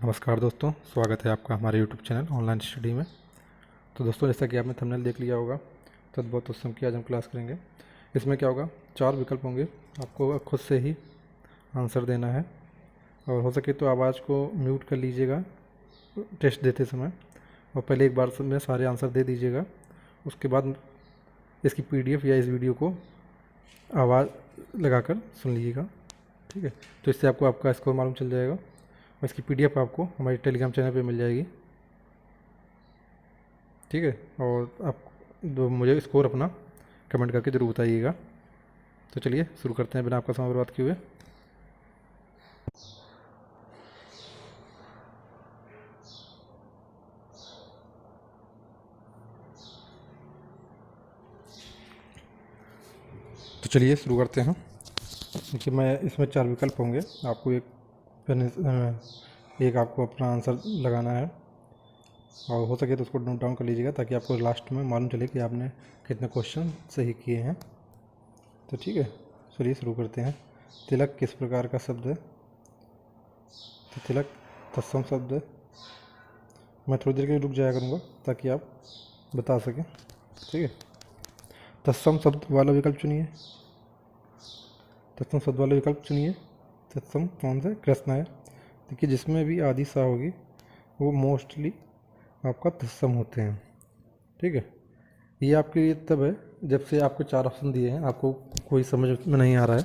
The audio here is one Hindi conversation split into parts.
नमस्कार दोस्तों, स्वागत है आपका हमारे YouTube चैनल ऑनलाइन स्टडी में। तो दोस्तों, जैसा कि आपने थंबनेल देख लिया होगा, तद्भव तत्सम की आज हम क्लास करेंगे। इसमें क्या होगा, 4 विकल्प होंगे, आपको खुद से ही आंसर देना है और हो सके तो आवाज़ को म्यूट कर लीजिएगा टेस्ट देते समय, और पहले एक बार में सारे आंसर दे दीजिएगा। उसके बाद इसकी PDF या इस वीडियो को आवाज़ लगाकर सुन लीजिएगा, ठीक है। तो इससे आपको आपका स्कोर मालूम चल जाएगा और इसकी PDF आपको हमारे टेलीग्राम चैनल पे मिल जाएगी, ठीक है। और आप मुझे स्कोर अपना कमेंट करके ज़रूर बताइएगा। तो चलिए शुरू करते हैं बिना आपका समय बर्बाद किए हुए। तो चलिए शुरू करते हैं। देखिए, मैं इसमें 4 विकल्प होंगे, आपको एक आपको अपना आंसर लगाना है और हो सके तो उसको नोट डाउन कर लीजिएगा ताकि आपको लास्ट में मालूम चले कि आपने कितने क्वेश्चन सही किए हैं। तो ठीक है, चलिए शुरू करते हैं। तिलक किस प्रकार का शब्द है? तो तिलक तत्सम शब्द है। मैं थोड़ी देर के लिए रुक जाया करूँगा ताकि आप बता सकें, ठीक है। तत्सम शब्द वाला विकल्प चुनिए। तत्सम शब्द वाला विकल्प चुनिए। तत्सम कौन सा कृष्ण है? देखिए, जिसमें भी आदि सा होगी वो मोस्टली आपका तत्सम होते हैं, ठीक है। ये आपके लिए तब है जब से आपको 4 ऑप्शन दिए हैं, आपको कोई समझ में नहीं आ रहा है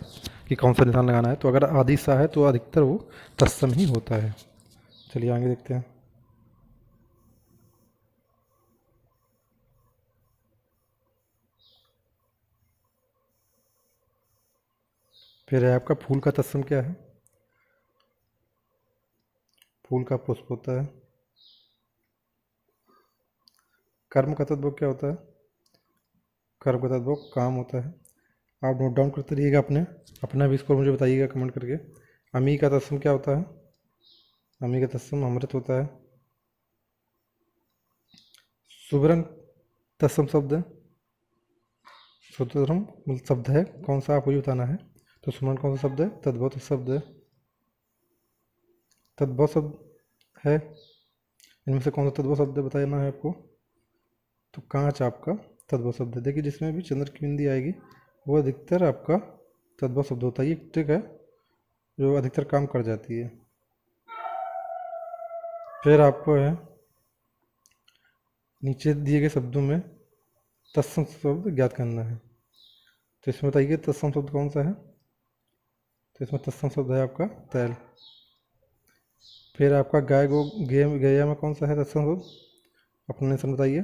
कि कौन सा निशान लगाना है, तो अगर आदि सा है तो अधिकतर वो तत्सम ही होता है। चलिए आगे देखते हैं। फिर है आपका फूल का तत्सम क्या है? फूल का पुष्प होता है। कर्म का तत्व क्या होता है? कर्म का तत्व काम होता है। आप नोट डाउन करते रहिएगा, अपना भी स्कोर मुझे बताइएगा कमेंट करके। अमी का तत्सम क्या होता है? अमी का तत्सम अमृत होता है। सुवर्ण तत्सम शब्द है। सुवर्ण शब्द है कौन सा, आपको ही बताना है। तो सुवर्ण कौन सा शब्द है? तद्भव शब्द है। तद्भव शब्द है, इनमें से कौन सा तद्भव शब्द बताना है आपको। तो कांच आपका तद्भव शब्द है। देखिए, जिसमें भी चंद्र की बिंदी आएगी वो अधिकतर आपका तद्भव शब्द होता है। ये ट्रिक है जो अधिकतर काम कर जाती है। फिर आपको है नीचे दिए गए शब्दों में तत्सम शब्द ज्ञात करना है। तो इसमें बताइए तत्सम शब्द कौन सा है। तो इसमें तत्सम शब्द है आपका तैल। फिर आपका गाय गो गैया में कौन सा है तत्सम शब्द, अपना निशान बताइए।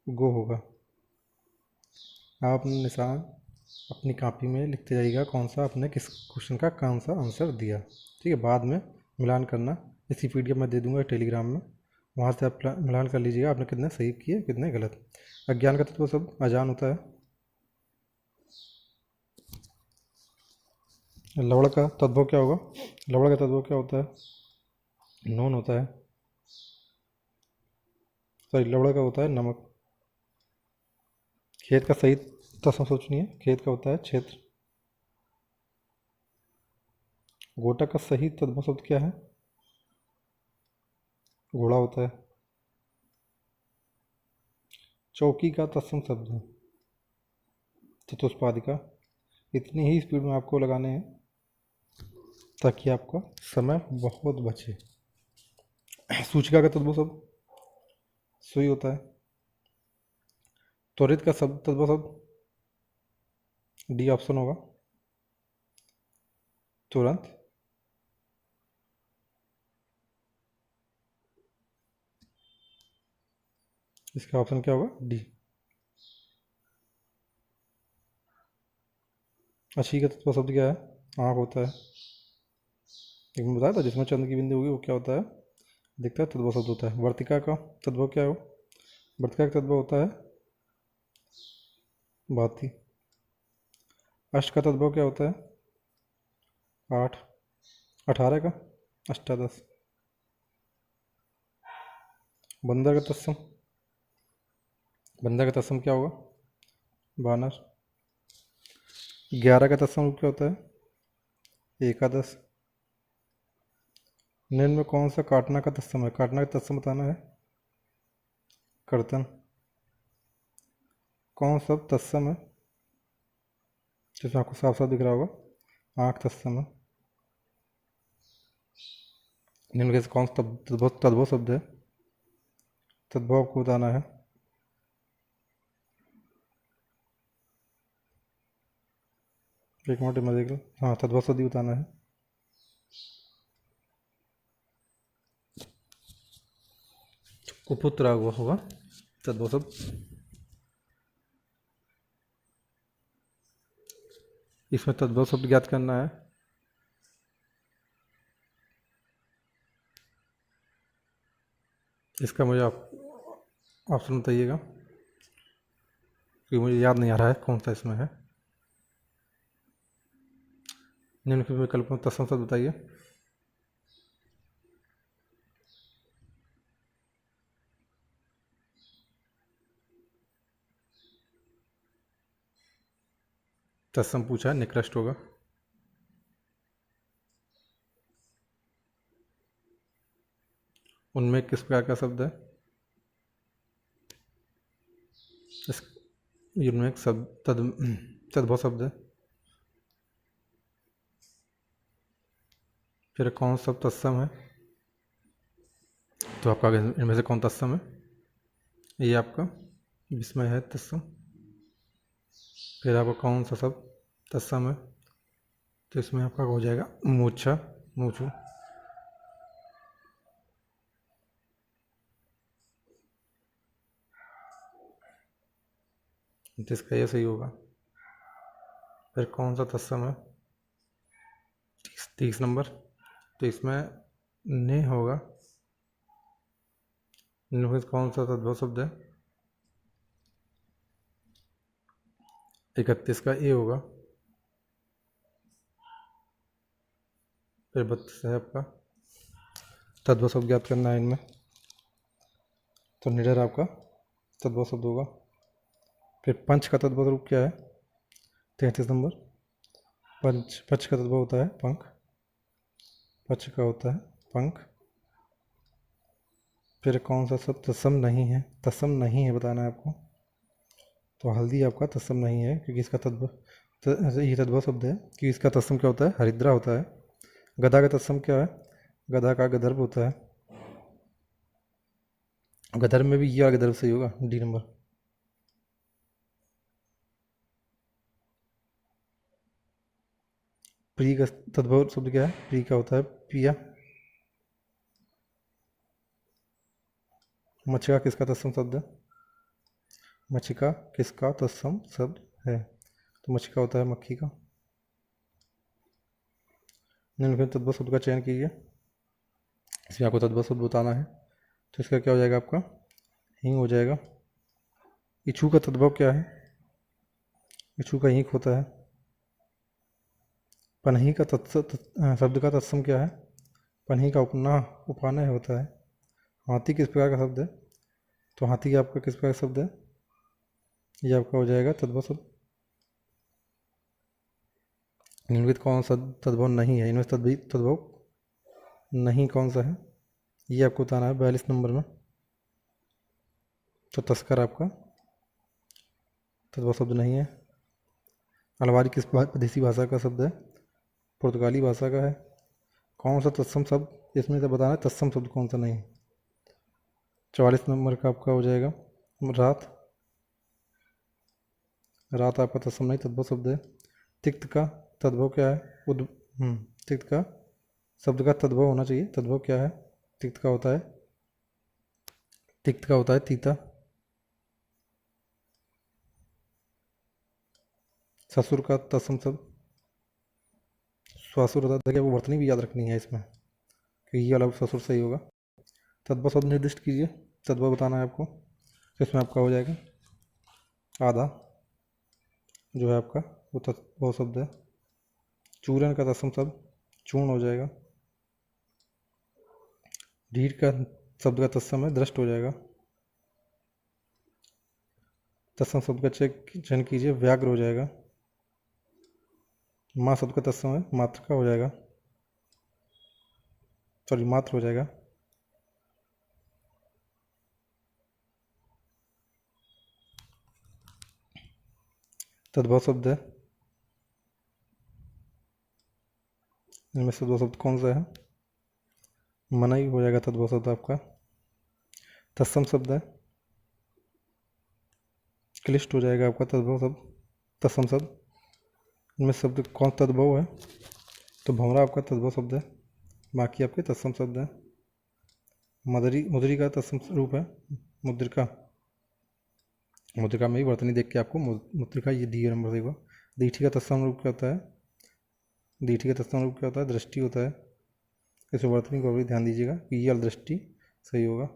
गो होगा। आप निशान अपनी कॉपी में लिखते जाइएगा कौन सा आपने किस क्वेश्चन का कौन सा आंसर दिया, ठीक है। बाद में मिलान करना, इसी PDF मैं दे दूंगा टेलीग्राम में, वहाँ से आप मिलान कर लीजिएगा आपने कितने सही किए कितने गलत। अज्ञान का तत्व शब्द अजान होता है। लवण का तद्भव क्या होगा? लवण का तद्भव क्या होता है? नून होता है। सॉरी, लवण का होता है नमक। खेत का सही तत्सम सोचनी है। खेत का होता है क्षेत्र। गोटा का सही तद्भव शब्द क्या है? घोड़ा होता है। चौकी का तत्सम शब्द है चतुष्पादिका। इतनी ही स्पीड में आपको लगाने हैं ताकि आपका समय बहुत बचे। सूचिका का तद्भव शब्द सुई होता है। त्वरित का शब्द तद्भव शब्द डी ऑप्शन होगा, तुरंत। इसका ऑप्शन क्या होगा? डी। अच्छी का तत्व शब्द क्या है? आँख होता है। एक मैं बताया था जिसमें चंद्र की बिंदी होगी वो क्या होता है? दिखता है तद्भव शब्द होता है। वर्तिका का तद्भव क्या हो? वर्तिका का तद्भव होता है भांति। अष्ट का तद्भव क्या होता है? 8। 18 का अष्टादश। बंदर का तत्सम, बंदर का तत्सम क्या होगा? बानर। 11 का तत्सम क्या होता है? एकादश। निम्न में कौन सा काटना का तत्सम है? काटना का तत्सम बताना है। कर्तन। कौन सा तत्सम है जिसमें आपको साफ साफ दिख रहा होगा? आँख तत्सम है। निम्न में से कौन सा तद्भव शब्द है? तद्भव आपको बताना है। एक मिनट में देख लो। हाँ, तद्भव शब्द ही बताना है। कुपुत्र हुआ होगा तद्भव शब्द। इसमें तद्भव शब्द ज्ञात करना है। इसका मुझे आप ऑप्शन बताइएगा, क्योंकि मुझे याद नहीं आ रहा है कौन सा इसमें है। निम्नलिखित विकल्प में तत्सम शब्द बताइए। तत्सम पूछा है, निकृष्ट होगा। उनमें किस प्रकार का शब्द है? इस उनमें एक शब्द तद्भव शब्द है। फिर कौन सा तत्सम है? तो आपका इनमें से कौन तत्सम है? ये आपका विस्मय है तत्सम। फिर आपका कौन सा शब्द तत्सम है? तो इसमें आपका हो जाएगा मूर्छा, मूर्छू। तो इसका ये सही होगा। फिर कौन सा तत्सम है? 30 नंबर। तो इसमें ने होगा। निम्नलिखित कौन सा तद्भव शब्द है? 31 का ए होगा। फिर 32 है आपका। तद्भव शब्द ज्ञात करना है इनमें, तो निडर आपका तद्भव शब्द होगा। फिर पंच का तद्भव रूप क्या है? 33 नंबर। पच का तद्भव होता है पंख। पच का होता है पंख। फिर कौन सा शब्द तत्सम नहीं है? तत्सम नहीं है बताना है आपको। तो हल्दी आपका तत्सम नहीं है, क्योंकि इसका ये तद्भव शब्द है, कि इसका तत्सम क्या होता है? हरिद्रा होता है। गधा का तत्सम क्या है? गधा का गदर्भ होता है। गदर्भ में भी ये वाला गदर्भ सही होगा, डी नंबर। प्रिय का तद्भव शब्द क्या है? प्रिय का होता है पिया। मच्छिका किसका तत्सम शब्द है? मच्छिका किसका तत्सम शब्द है? तो मच्छिका होता है मक्खी का। निम्नलिखित तद्भव शब्द का चयन कीजिए। इसमें आपको तद्भव शब्द बताना है, तो इसका क्या हो जाएगा आपका? हींग हो जाएगा। इच्छू का तद्भव क्या है? इच्छू का हींग होता है। पनही का शब्द का तत्सम क्या है? पनही का उपानय होता है। हाथी किस प्रकार का शब्द है? तो हाथी आपका किस प्रकार का शब्द है? ये आपका हो जाएगा तद्भव शब्द। निम्नलिखित कौन सा तद्भव नहीं है? इनमें तद्भव नहीं कौन सा है? ये आपको बताना है 42 नंबर में। तो तस्कर आपका तद्भव शब्द नहीं है। अलवारी किस विदेशी भाषा का शब्द है? पुर्तगाली भाषा का है। कौन सा तत्सम शब्द इसमें से बताना है? तत्सम शब्द कौन सा नहीं है? 44 नंबर का आपका हो जाएगा रात। रात आपका तत्सम नहीं, तद्भव शब्द है। तिक्त का तद्भव क्या है? तिक्त का शब्द का तद्भव होना चाहिए। तद्भव क्या है? तिक्त का होता है तीता। ससुर का तत्सम शब्द स्वासुर होता है। देखिए वो वर्तनी भी याद रखनी है इसमें, कि ये वाला ससुर सही होगा। तद्भव शब्द निर्दिष्ट कीजिए। तद्भव बताना है आपको, तो इसमें आपका हो जाएगा आधा, जो है आपका वो तद्भव शब्द है। चूरन का तत्सम शब्द चूर्ण हो जाएगा। ढीठ का शब्द का तत्सम है दृष्ट हो जाएगा। तत्सम शब्द का चयन कीजिए, व्याघ्र हो जाएगा। माँ शब्द का तत्सम है मातृका हो जाएगा। सॉरी मात्र हो जाएगा। तद्भव शब्द है, इनमें से दो शब्द कौन सा है? मनाई हो जाएगा तद्भव शब्द आपका। तत्सम शब्द है, क्लिष्ट हो जाएगा आपका तद्भव शब्द, तत्सम शब्द। इनमें शब्द कौन तद्भव है? तो भंवरा आपका तद्भव शब्द है, बाकी आपके तत्सम शब्द है। मदरी, मुद्री का तत्सम रूप है मुद्रिका। मुद्रिका में ही वर्तनी देख के आपको मुद्रिका ये दिए नंबर देगा। दीठी का तत्सम रूप क्या होता है? दीठी का तत्सम रूप क्या होता है? दृष्टि होता है। इस वर्तनी को भी ध्यान दीजिएगा कि ये दृष्टि सही होगा।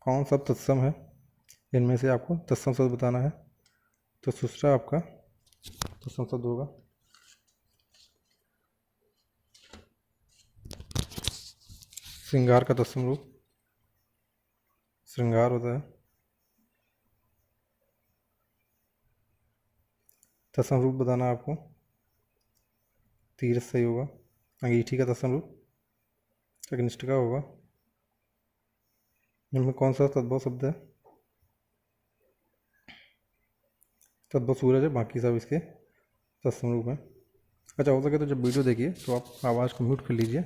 कौन सा तत्सम है? इनमें से आपको तत्सम शब्द बताना है, तो सुसरा आपका तत्सम शब्द होगा। श्रृंगार का तत्सम रूप श्रृंगार होता है। तत्सम रूप बताना है आपको, तीर्थ सही होगा। अंगीठी का तत्सम रूप अग्निष्ठिका होगा। इनमें कौन सा तद्भव शब्द है? तद्भव सूरज है, बाकी सब इसके तत्सम रूप है। अच्छा, हो सके तो जब वीडियो देखिए तो आप आवाज़ को म्यूट कर लीजिए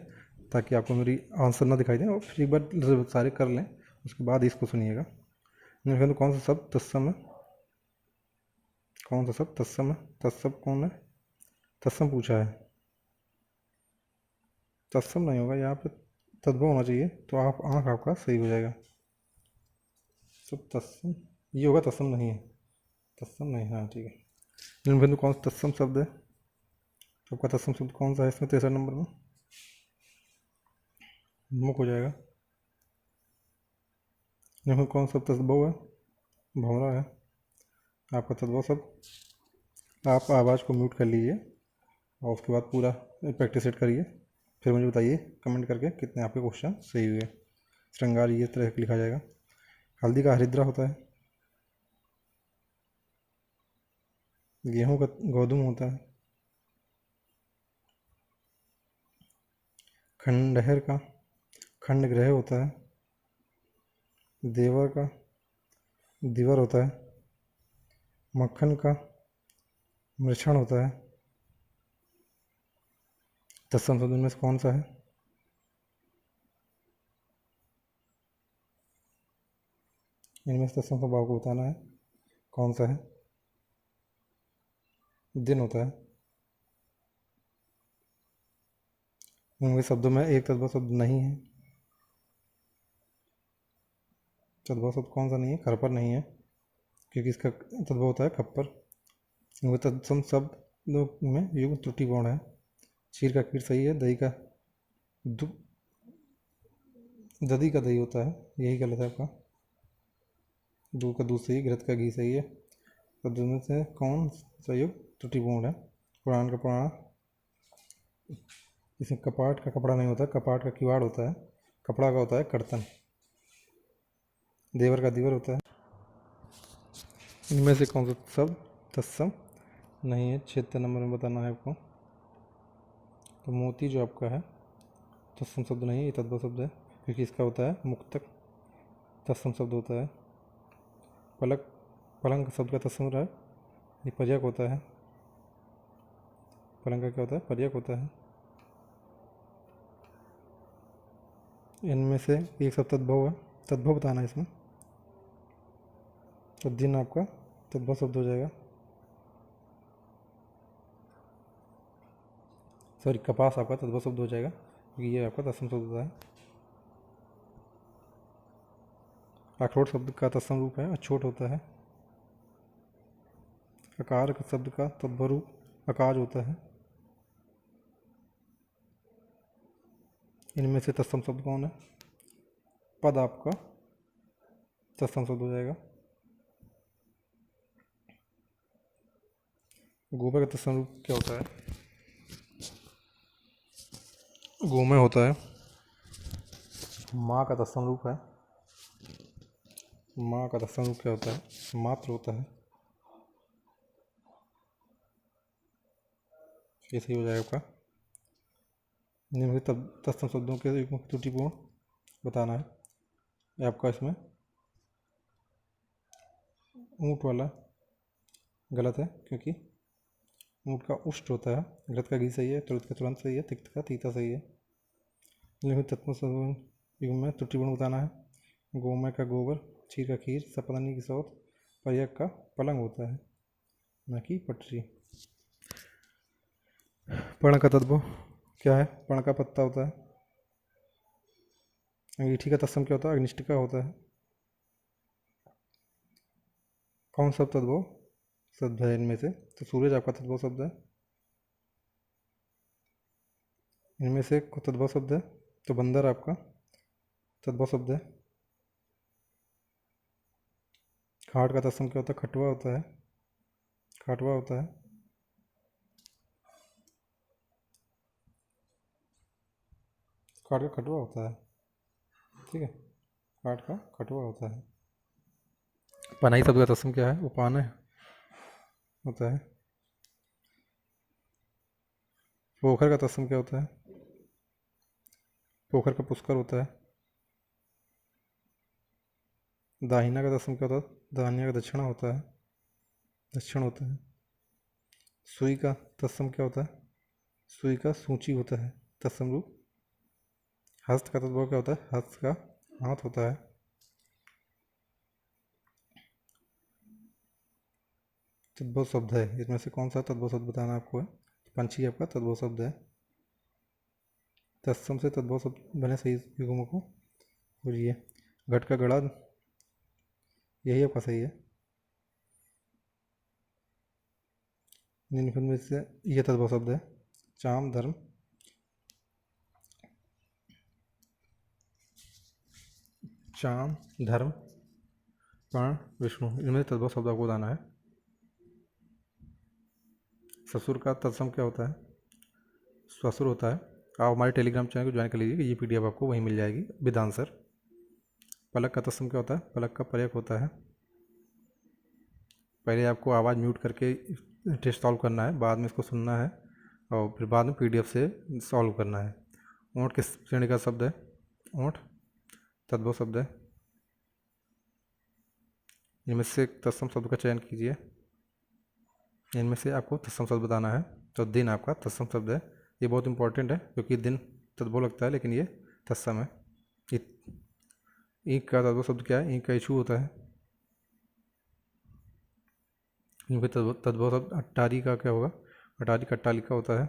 ताकि आपको मेरी आंसर ना दिखाई दे, और फिर एक बार सारे कर लें उसके बाद इसको सुनिएगा। तो कौन सा शब्द तत्सम है? कौन सा शब्द तत्सम है? तत्सम कौन है? तत्सम पूछा है, तत्सम नहीं होगा यहाँ पे, तद्भव होना चाहिए। तो आप आँख आपका सही हो जाएगा। तो तत्सम ये होगा, तत्सम नहीं है, तत्सम नहीं, हाँ ठीक है। निम्न बिंदु कौन सा तत्सम शब्द है? तो आपका तत्सम शब्द कौन सा है इसमें? तीसरा नंबर में मुख हो जाएगा। निम्न कौन सा तद्भव है? भंवरा है आपका तद्भव शब्द। आप आवाज़ को म्यूट कर लीजिए और उसके बाद पूरा प्रैक्टिस सेट करिए, फिर मुझे बताइए कमेंट करके कितने आपके क्वेश्चन सही हुए। श्रृंगार ये तरह लिखा जाएगा। हल्दी का हरिद्रा होता है। गेहूं का गोधूम होता है। खंडहर का खंड ग्रह होता है। देवर का दिवर होता है। मक्खन का मृषण होता है। तत्सम शब्द में से कौन सा है? इनमें से तत्सम शब्द आपको बताना है कौन सा है। दिन होता है। इनके शब्दों में एक तद्भव शब्द नहीं है। तद्भव शब्द कौन सा नहीं है? खरपर नहीं है, क्योंकि इसका तद्भव होता है खप्पर। इनके तत्सम शब्द में युग त्रुटिपूर्ण है। क्षीर का कीट सही है। दही का दधी का दही होता है, यही गलत है आपका। दूध का दूध सही, घृत का घी सही है। तो दोनों से कौन सा युग त्रुटिपूर्ण है? पुराण का पुराण। इसमें कपाट का कपड़ा नहीं होता, कपाट का किवाड़ होता है। कपड़ा का होता है कर्तन। देवर का दीवर होता है। इनमें से कौन सा शब्द तत्सम नहीं है? 76 नंबर में बताना है आपको। तो मोती जो आपका है तत्सम शब्द नहीं है, ये तद्भव शब्द है, क्योंकि इसका होता है मुक्तक। तत्सम शब्द होता है। पलक पलंग शब्द का तत्सम रहा है, ये पर्यक होता है। पलंग का क्या होता है? पर्यक होता है। इनमें से एक शब्द तद्भव है, तद्भव बताना है इसमें। तो दिन आपका तद्भव शब्द हो जाएगा। सॉरी, कपास आपका तद्भव शब्द हो जाएगा, क्योंकि ये आपका तत्सम शब्द होता है। अखरोट शब्द का तत्सम रूप है अछोट होता है। अकार शब्द का तद्भव रूप अकाज होता है। इनमें से तत्सम शब्द कौन है? पद आपका तत्सम शब्द हो जाएगा। गोबर का तत्सम रूप क्या होता है? गोमय होता है। माँ का तत्सम रूप है, माँ का तत्सम रूप क्या होता है? मात्र होता है। ये सही हो जाएगा आपका। निम्नलिखित तत्सम शब्दों के युग्म त्रुटिपूर्ण बताना है। ये आपका इसमें ऊँट वाला गलत है, क्योंकि ऊँट का उष्ट होता है। घृत का घी सही है, तुरंत का तुरंत सही है, तिक्त का तीता सही है। निम्नलिखित तत्व युग्म में त्रुटिपूर्ण बताना है। गोमय का गोबर, क्षीर का खीर, सपतनी की सौत, पर्यक का पलंग होता है, न कि पटरी। पर्ण का तत्व क्या है? पर्ण का पत्ता होता है। अंगीठी का तत्सम क्या होता है? अग्निष्टिका होता है। कौन सा तद्भव शब्द है इनमें से? तो सूरज आपका तद्भव शब्द है। इनमें से तद्भव शब्द है तो बंदर आपका तद्भव शब्द है। खाट का तत्सम क्या होता है? खटवा होता है, खाटवा होता है। खाट का खटवा होता है, ठीक है, खाट का खटवा होता है। पनाई शब्द का तत्सम क्या है? वो पान है होता है। पोखर का तत्सम क्या होता है? पोखर का पुष्कर होता है। दाहिना का तत्सम क्या होता है? दाहिना का दक्षिणा होता है, दक्षिण होता है। सुई का तत्सम क्या होता है? सुई का सूची होता है, तत्सम रूप। हस्त का तत्व क्या होता है? हस्त का हाथ होता है। तद्भव शब्द है, इसमें से कौन सा तद्भव शब्द बताना आपको है? पंछी आपका तद्भव शब्द है। तत्सम से तद्भव शब्द बने सही युग्मों को खोजिए। घट का गड़ा, यही आपका सही है। निम्नलिखित में से यह तद्भव शब्द है। चाम धर्म, चाम धर्म प्राण विष्णु, इनमें से तद्भव शब्द आपको बताना है। ससुर का तत्सम क्या होता है? ससुर होता है। आप हमारे टेलीग्राम चैनल को ज्वाइन कर लीजिए, ये पीडीएफ आपको वहीं मिल जाएगी विद आंसर। पलक का तत्सम क्या होता है? पलक का पर्यक होता है। पहले आपको आवाज़ म्यूट करके टेस्ट सॉल्व करना है, बाद में इसको सुनना है और फिर बाद में पीडीएफ से सॉल्व करना है। ऊँट किस श्रेणी का शब्द है? ऊँट तद्भव शब्द है। इनमें से तत्सम शब्द का चयन कीजिए। इनमें से आपको तत्सम शब्द बताना है। तो दिन आपका तत्सम शब्द है। ये बहुत इंपॉर्टेंट है क्योंकि दिन तद्भव लगता है लेकिन ये तत्सम है। ईंक का तद्भव शब्द क्या है? ईंक का इशू होता है। इनके तद्भव शब्द अट्टारी का क्या होगा? अटारी का अट्टालिका होता है।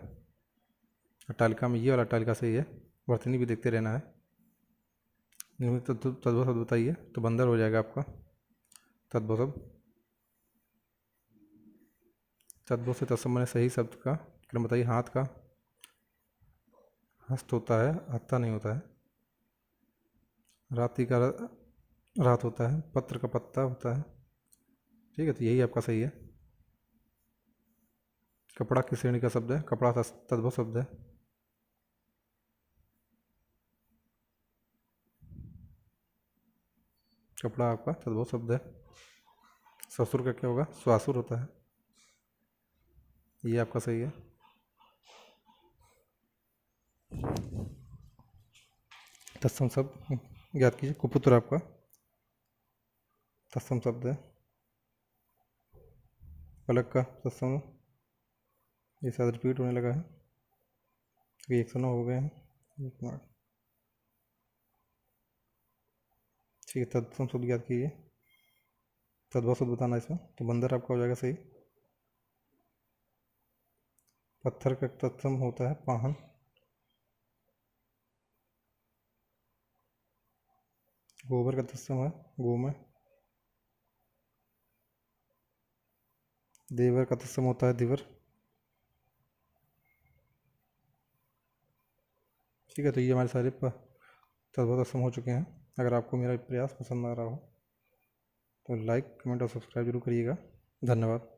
अट्टालिका में ये वाला अट्टालिका सही है, वर्तनी भी देखते रहना है। इनमें तद्भव शब्द बताइए, तो बंदर हो जाएगा आपका तद्भव शब्द। तद्भव से तत्सम बने सही शब्द का क्रम बताइए। हाथ का हस्त होता है, हत्ता नहीं होता है। राति का रात होता है, पत्र का पत्ता होता है, ठीक है, तो यही आपका सही है। कपड़ा किस श्रेणी का शब्द है? कपड़ा तद्भव शब्द है। कपड़ा आपका तद्भव शब्द है। ससुर का क्या होगा? स्वासुर होता है, ये आपका सही है। तत्सम शब्द ज्ञात कीजिए। कुपुत्र आपका तत्सम शब्द है। पलक का तत्सम, ये शायद रिपीट होने लगा है, 109 हो गए हैं। ठीक है, तत्सम शब्द ज्ञात कीजिए। तद्भव शब्द बताना इसमें, तो बंदर आपका हो जाएगा सही। पत्थर का तत्सम होता है पाहन। गोबर का तत्सम है गोमय। देवर का तत्सम होता है दिवर। ठीक है, तो ये हमारे सारे तद्भव तत्सम हो चुके हैं। अगर आपको मेरा प्रयास पसंद आ रहा हो तो लाइक कमेंट और सब्सक्राइब जरूर करिएगा। धन्यवाद।